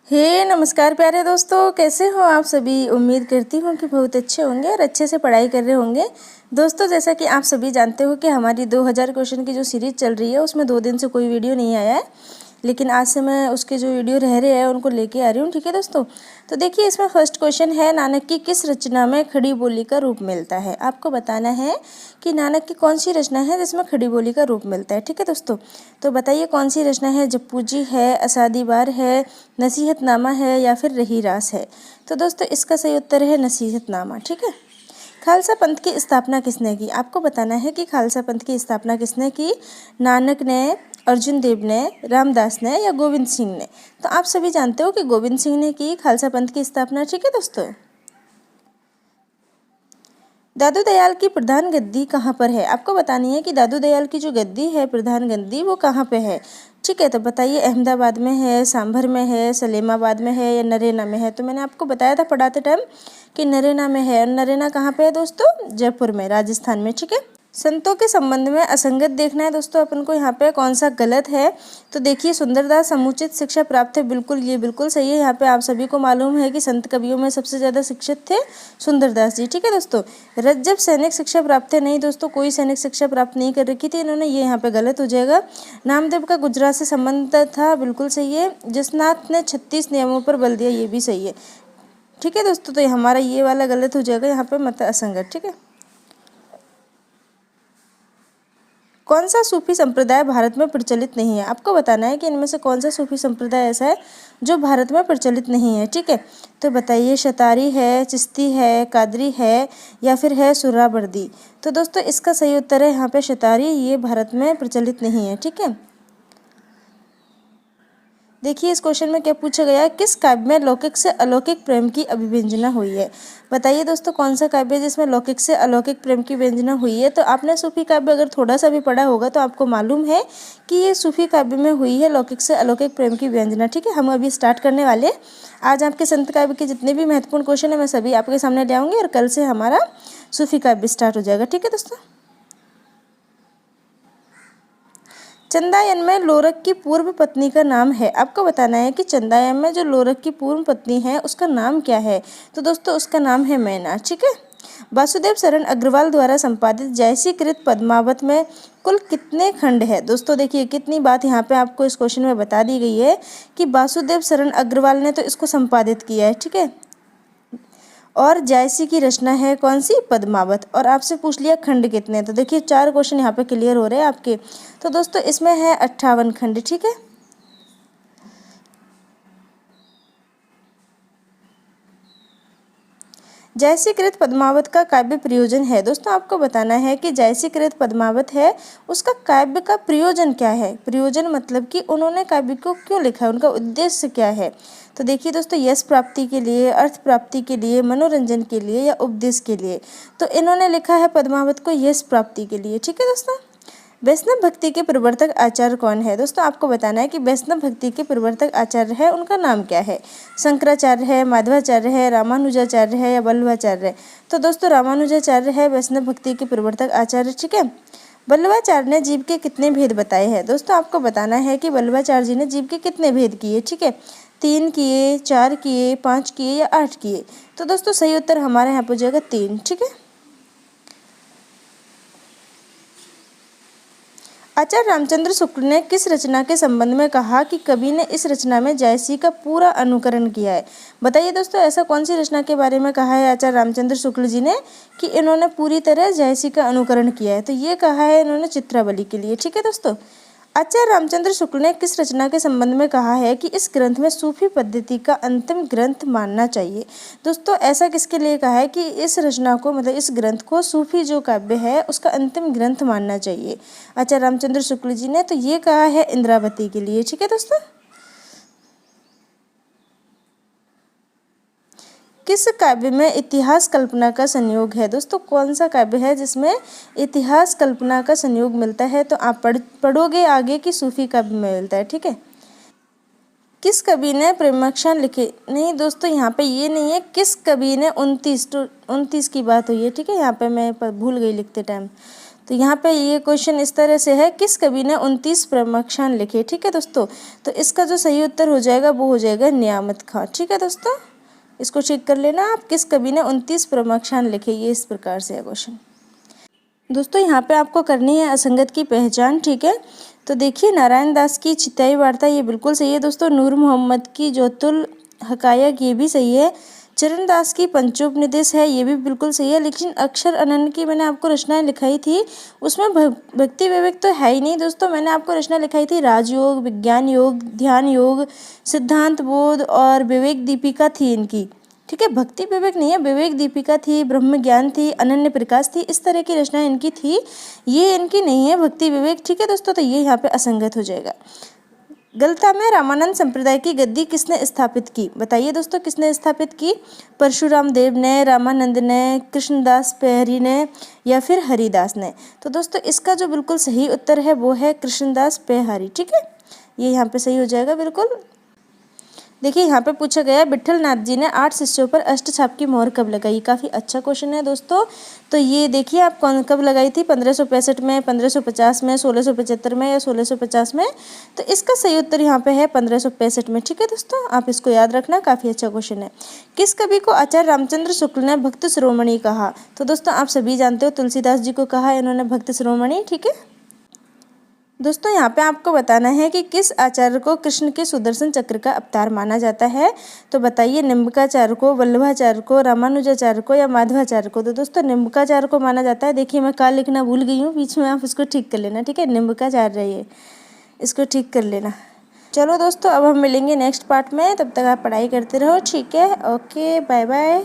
नमस्कार प्यारे दोस्तों, कैसे हो आप सभी। उम्मीद करती हूँ कि बहुत अच्छे होंगे और अच्छे से पढ़ाई कर रहे होंगे। दोस्तों, जैसा कि आप सभी जानते हो कि हमारी 2000 क्वेश्चन की जो सीरीज़ चल रही है उसमें 2 दिन से कोई वीडियो नहीं आया है, लेकिन आज से मैं उसके जो वीडियो रह रहे हैं उनको लेके आ रही हूँ। ठीक है दोस्तों, तो देखिए इसमें फर्स्ट क्वेश्चन है, नानक की किस रचना में खड़ी बोली का रूप मिलता है। आपको बताना है कि नानक की कौन सी रचना है जिसमें खड़ी बोली का रूप मिलता है। ठीक है दोस्तों, तो बताइए कौन सी रचना है। जप्पूजी है, असादीवार है, नसीहतनामा है या फिर रही रास है। तो दोस्तों इसका सही उत्तर है नसीहतनामा। ठीक है। खालसा पंथ की स्थापना किसने की। आपको बताना है कि खालसा पंथ की स्थापना किसने की। नानक ने, अर्जुन देव ने, रामदास ने या गोविंद सिंह ने। तो आप सभी जानते हो कि गोविंद सिंह ने की खालसा पंथ की स्थापना। ठीक है दोस्तों। दादू दयाल की प्रधान गद्दी कहाँ पर है। आपको बतानी है कि दादू दयाल की जो गद्दी है, प्रधान गद्दी, वो कहाँ पे है। ठीक है, तो बताइए अहमदाबाद में है, सांभर में है, सलेमाबाद में है या नरेना में है। तो मैंने आपको बताया था पढ़ाते टाइम कि नरेना में है। और नरेना कहाँ पे है दोस्तों, जयपुर में, राजस्थान में। ठीक है। संतों के संबंध में असंगत देखना है दोस्तों अपन को, यहाँ पे कौन सा गलत है। तो देखिए सुंदरदास समुचित शिक्षा प्राप्त है, बिल्कुल ये बिल्कुल सही है। यहाँ पे आप सभी को मालूम है कि संत कवियों में सबसे ज़्यादा शिक्षित थे सुंदरदास जी। ठीक है दोस्तों। रज्जब सैनिक शिक्षा प्राप्त है, नहीं दोस्तों, कोई सैनिक शिक्षा प्राप्त नहीं कर रखी थी इन्होंने, ये यहाँ पे गलत हो जाएगा। नामदेव का गुजरात से संबंध था, बिल्कुल सही है। जसनाथ ने 36 नियमों पर बल दिया, ये भी सही है। ठीक है दोस्तों, तो हमारा ये वाला गलत हो जाएगा यहाँ पे, मत असंगत। ठीक है। कौन सा सूफी संप्रदाय भारत में प्रचलित नहीं है। आपको बताना है कि इनमें से कौन सा सूफी संप्रदाय ऐसा है जो भारत में प्रचलित नहीं है। ठीक है, तो बताइए शतारी है, चिश्ती है, कादरी है या फिर है सुहरावर्दी। तो दोस्तों इसका सही उत्तर है यहाँ पे शतारी, ये भारत में प्रचलित नहीं है। ठीक है। देखिए इस क्वेश्चन में क्या पूछा गया है, किस काव्य में लौकिक से अलौकिक प्रेम की अभिव्यंजना हुई है। बताइए दोस्तों कौन सा काव्य है जिसमें लौकिक से अलौकिक प्रेम की व्यंजना हुई है। तो आपने सूफी काव्य अगर थोड़ा सा भी पढ़ा होगा तो आपको मालूम है कि ये सूफी काव्य में हुई है लौकिक से अलौकिक प्रेम की व्यंजना। ठीक है, हम अभी स्टार्ट करने वाले हैं। आज आपके संत काव्य के जितने भी महत्वपूर्ण क्वेश्चन है मैं सभी आपके सामने ले आऊँगी और कल से हमारा सूफी काव्य स्टार्ट हो जाएगा। ठीक है दोस्तों। चंदायन में लोरक की पूर्व पत्नी का नाम है। आपको बताना है कि चंदायन में जो लोरक की पूर्व पत्नी है उसका नाम क्या है। तो दोस्तों उसका नाम है मैना। ठीक है। वासुदेव शरण अग्रवाल द्वारा संपादित जयसी कृत पद्मावत में कुल कितने खंड है। दोस्तों देखिए कितनी बात यहाँ पे आपको इस क्वेश्चन में बता दी गई है कि वासुदेव शरण अग्रवाल ने तो इसको संपादित किया है। ठीक है, और जायसी की रचना है कौन सी, पद्मावत। और आपसे पूछ लिया खंड कितने, तो देखिए 4 क्वेश्चन यहाँ पे क्लियर हो रहे हैं आपके। तो दोस्तों इसमें है 58 खंड। ठीक है। जयसी कृत पद्मावत का काव्य प्रयोजन है। दोस्तों आपको बताना है कि जयसी कृत पद्मावत है उसका काव्य का प्रयोजन क्या है। प्रयोजन मतलब कि उन्होंने काव्य को क्यों लिखा है, उनका उद्देश्य क्या है। तो देखिए दोस्तों यश प्राप्ति के लिए, अर्थ प्राप्ति के लिए, मनोरंजन के लिए या उपदेश के लिए। तो इन्होंने लिखा है पद्मावत को यश प्राप्ति के लिए। ठीक है दोस्तों। वैष्णव भक्ति के प्रवर्तक आचार्य कौन है। दोस्तों आपको बताना है कि वैष्णव भक्ति के प्रवर्तक आचार्य है उनका नाम क्या है। शंकराचार्य है, माधवाचार्य है, रामानुजाचार्य है या वल्लभाचार्य है। तो दोस्तों रामानुजाचार्य है वैष्णव भक्ति के प्रवर्तक आचार्य। ठीक है। वल्लभाचार्य ने जीव के कितने भेद बताए हैं। दोस्तों आपको बताना है कि वल्लभाचार्य जी ने जीव के कितने भेद किए। ठीक है, 3 किए, 4 किए, 5 किए या 8 किए। तो दोस्तों सही उत्तर हमारे यहाँ पर हो जाएगा 3। ठीक है। आचार्य रामचंद्र शुक्ल ने किस रचना के संबंध में कहा कि कवि ने इस रचना में जायसी का पूरा अनुकरण किया है। बताइए दोस्तों ऐसा कौन सी रचना के बारे में कहा है आचार्य रामचंद्र शुक्ल जी ने कि इन्होंने पूरी तरह जायसी का अनुकरण किया है। तो ये कहा है इन्होंने चित्रावली के लिए। ठीक है दोस्तों। आचार्य रामचंद्र शुक्ल ने किस रचना के संबंध में कहा है कि इस ग्रंथ में सूफी पद्धति का अंतिम ग्रंथ मानना चाहिए। दोस्तों ऐसा किसके लिए कहा है कि इस रचना को, मतलब इस ग्रंथ को सूफी जो काव्य है उसका अंतिम ग्रंथ मानना चाहिए आचार्य रामचंद्र शुक्ल जी ने। तो ये कहा है इंद्रावती के लिए। ठीक है दोस्तों। किस काव्य में इतिहास कल्पना का संयोग है। दोस्तों कौन सा काव्य है जिसमें इतिहास कल्पना का संयोग मिलता है। तो आप पढ़ोगे आगे कि सूफी काव्य में मिलता है। ठीक है। किस कवि ने प्रेमाख्यान लिखे। नहीं दोस्तों यहाँ पे ये नहीं है, किस कवि ने 29 की बात हुई है। ठीक है, यहाँ पे मैं भूल गई लिखते टाइम। तो यहाँ पे ये क्वेश्चन इस तरह से है, किस कवि ने 29 प्रमख्यान लिखे। ठीक है दोस्तों, तो इसका जो सही उत्तर हो जाएगा वो हो जाएगा नियामत खां। ठीक है दोस्तों, इसको चेक कर लेना आप, किस कवि ने 29 प्रमख्यान लिखे, ये इस प्रकार से है क्वेश्चन। दोस्तों यहाँ पे आपको करनी है असंगत की पहचान। ठीक है, तो देखिए नारायण दास की चिताई वार्ता ये बिल्कुल सही है दोस्तों। नूर मोहम्मद की जोतुल हकायक ये भी सही है। चरण दास की पंचोपनिषद है ये भी बिल्कुल सही है। लेकिन अक्षर अनंत की मैंने आपको रचनाएं लिखाई थी, उसमें भक्ति विवेक तो है ही नहीं दोस्तों। मैंने आपको रचना लिखाई थी राजयोग, विज्ञान योग, ध्यान योग, सिद्धांत बोध और विवेक दीपिका थी इनकी। ठीक है, भक्ति विवेक नहीं है, विवेक दीपिका थी, ब्रह्म ज्ञान थी, अनन्य प्रकाश थी, इस तरह की रचना इनकी थी, ये इनकी नहीं है भक्ति विवेक। ठीक है दोस्तों, तो ये यहाँ पे असंगत हो जाएगा। गलता में रामानंद संप्रदाय की गद्दी किसने स्थापित की, बताइए दोस्तों किसने स्थापित की। परशुराम देव ने, रामानंद ने, कृष्णदास पेहरी ने या फिर हरिदास ने। तो दोस्तों इसका जो बिल्कुल सही उत्तर है वो है कृष्णदास पेहरी। ठीक है, ये यहाँ पे सही हो जाएगा बिल्कुल। देखिए यहाँ पे पूछा गया विठल नाथ जी ने 8 शिष्यों पर अष्टछाप की मोहर कब लगाई। काफ़ी अच्छा क्वेश्चन है दोस्तों। तो ये देखिए आप कब लगाई थी, 1565 में, 1550 में, 1675 में या 1650 में। तो इसका सही उत्तर यहाँ पे है 1565 में। ठीक है दोस्तों, आप इसको याद रखना, काफ़ी अच्छा क्वेश्चन है। किस कवि को आचार्य रामचंद्र शुक्ल ने भक्त शिरोमणि कहा। तो दोस्तों आप सभी जानते हो तुलसीदास जी को कहा इन्होंने भक्त शिरोमणि। ठीक है दोस्तों, यहाँ पे आपको बताना है कि किस आचार्य को कृष्ण के सुदर्शन चक्र का अवतार माना जाता है। तो बताइए निम्बकाचार्य को, वल्लभाचार्य को, रामानुजाचार्य को या माधवाचार्य को। तो दोस्तों निम्बकाचार्य को माना जाता है। देखिए मैं काल लिखना भूल गई हूँ बीच में, आप इसको ठीक कर लेना। ठीक है, निम्बकाचार्य है ये, इसको ठीक कर लेना। चलो दोस्तों अब हम मिलेंगे नेक्स्ट पार्ट में, तब तक आप पढ़ाई करते रहो। ठीक है, ओके, बाय बाय।